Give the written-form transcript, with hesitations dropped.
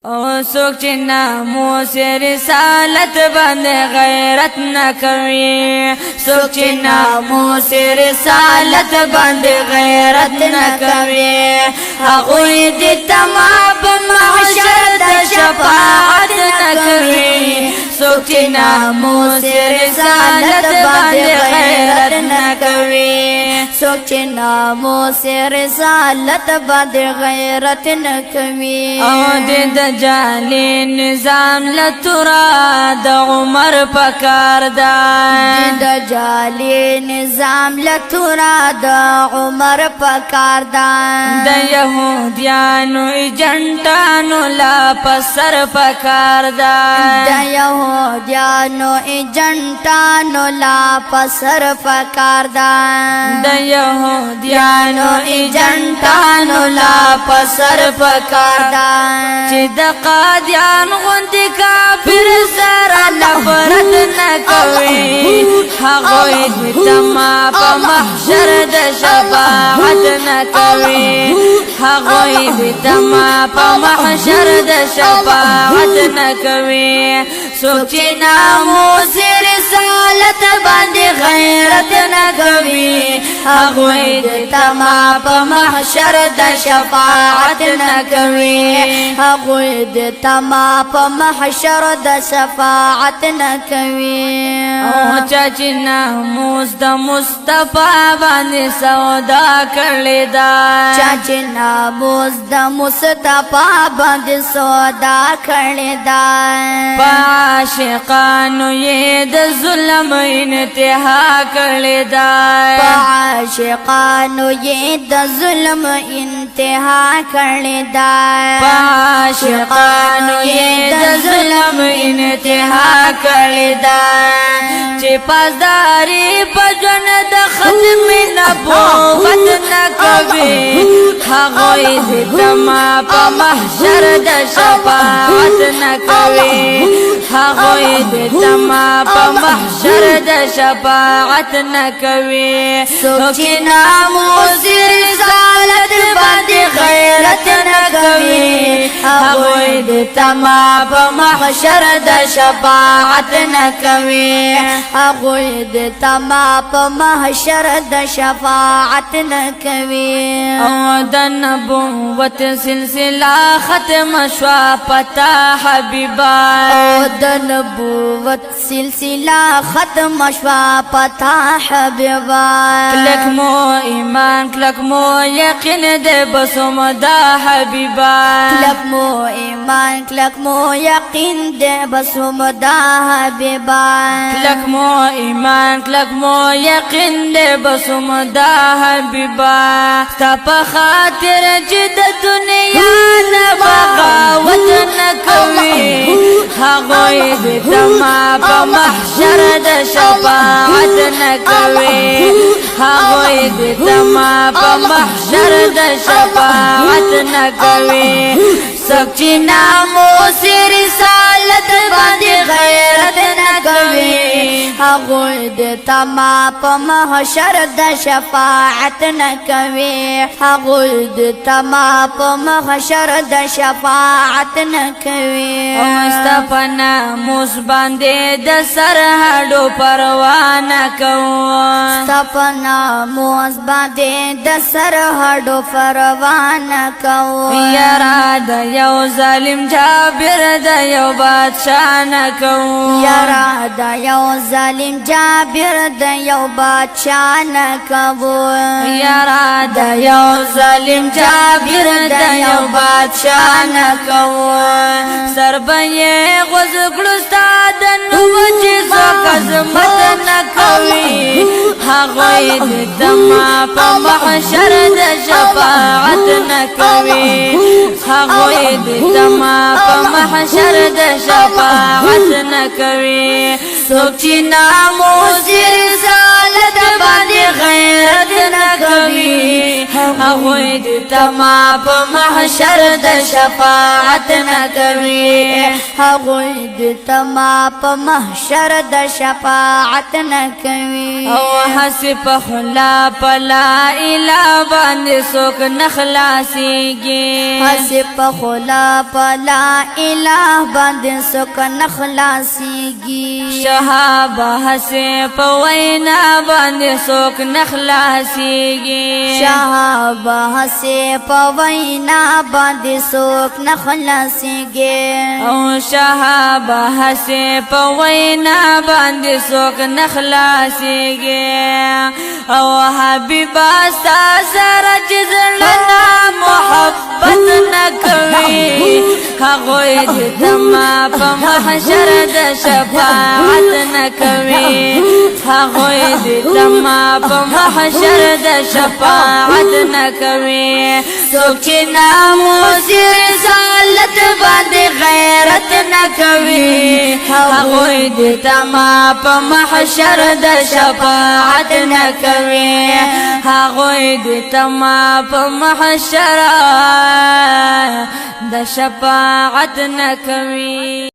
او سوک چی ناموس رسالت بند غیرت نکوی سوک چی ناموس رسالت بند غیرت نکوی اغوی دی تمام محشر دا شفاعت نکوی سوک چی ناموس رسالت بند غیرت نکوی سوک چی ناموس رسالت بند غیرت نکوی او دی جالی نظام لتورا د عمر پکار دا د جالی نظام لتورا د عمر پکار دا د یهودیانو ایجنټانو لا پسر پکار دا د یهودیانو ایجنټانو لا پسر پکار دا د یهودیانو ایجنټانو لا پسر پکار دا چې د قادیان غوندې کافر سره نفرت نکوي هغوی د تما په محشر د شفاعت نکوي هغوی د تما په محشر د شفاعت نکوي څوک چې ناموس رسالت باندې غیرت نکوي هغوی د تما په محشر د شفاعت نکوي هغوی د تما په محشر د شفاعت نکوي او چا چې ناموس د مصطفی باندې سودا کړی دا چا چې ناموس د مصطفی باندې سودا کړی دا عاشقانو یې د ظلم انتها کړی دا عاشقانو یې د ظلم انتها کړی دا عاشقانو یې د ظلم انتها کړی دا چې پاسداري په ژوند د ختم نبوت نه کوي هغوی د تما په محشر د شفاعت نه کوي هغوی د تما په محشر د شفاعت نه کوي څوک چې ناموس رسالت باندې غیرت نه کوي هغوی د تما په محشر د شفاعت نه کوي هغوی د تما په محشر د شفاعت نه کوي او د نبوت سلسله ختم شوا پتا حبیبا او د نبوت سلسله ختم شوا پتا حبیبا کلک مو ایمان کلک مو یقین دے بسوم دا حبیبا کلک مو ایمان کلک مو یقین دے بسوم دا حبیبا کلک مو ایمان کلک مو یقین دے بسوم دا حبیبا ستا په خاطر چې د دنیا نه بغاوت نه کوي هغوی د تما په محشر د شفاعت نه کوي هغوی د تما په محشر د شفاعت نه کوي څوک چې ناموس رسالت باندې غیرت نه کوي هغوی د تما په محشر د شفاعت نه کوي هغوی د تما په محشر د شفاعت نه کوي او ستا په ناموس باندې د سر هډو پروا نه کوو ستا په ناموس باندې د سر هډو پروا نه کوو یاره د یو ظالم جابر د یو بادشاه نه کوو یاره د یو ظالم جابر د یو بادشاه نه کوو یاره د یو ظالم جابر د یو بادشاه نه کوو سر به یې غوځ کړو ستا د نومو چې څوک عظمت نه کوي هغوی د تما په محشر د شفاعت نه کوي هغوی د تما په محشر د شفاعت نه کوي سوک چی ناموس رسالت باندې غیرت نکوي هغوی د تما په محشر د شفاعت نکوي هغوی د تما په محشر د شفاعت نکوي او حسب خلا پلا اله باندې سوک نخلاصيږي حسب خلا پلا اله باندې سوک نخلاصيږي شهاب حسب وینا باندې سوک نخلاصيږي شهاب حسب وینا باندې سوک نخلاصيږي او شهاب حسب وینا باندې سوک نخلاصيږي او حبیبا سره جزلنا محبت نکوي هغوی د تما په محشر د شفاعت نکوي هغوی د تما په محشر د شفاعت نکوي څوک چې ناموس رسالت باندې غیرت نکوي هغوی د تما په محشر د شفاعت نکوي هغوی د تما په محشر د شفاعت نکوي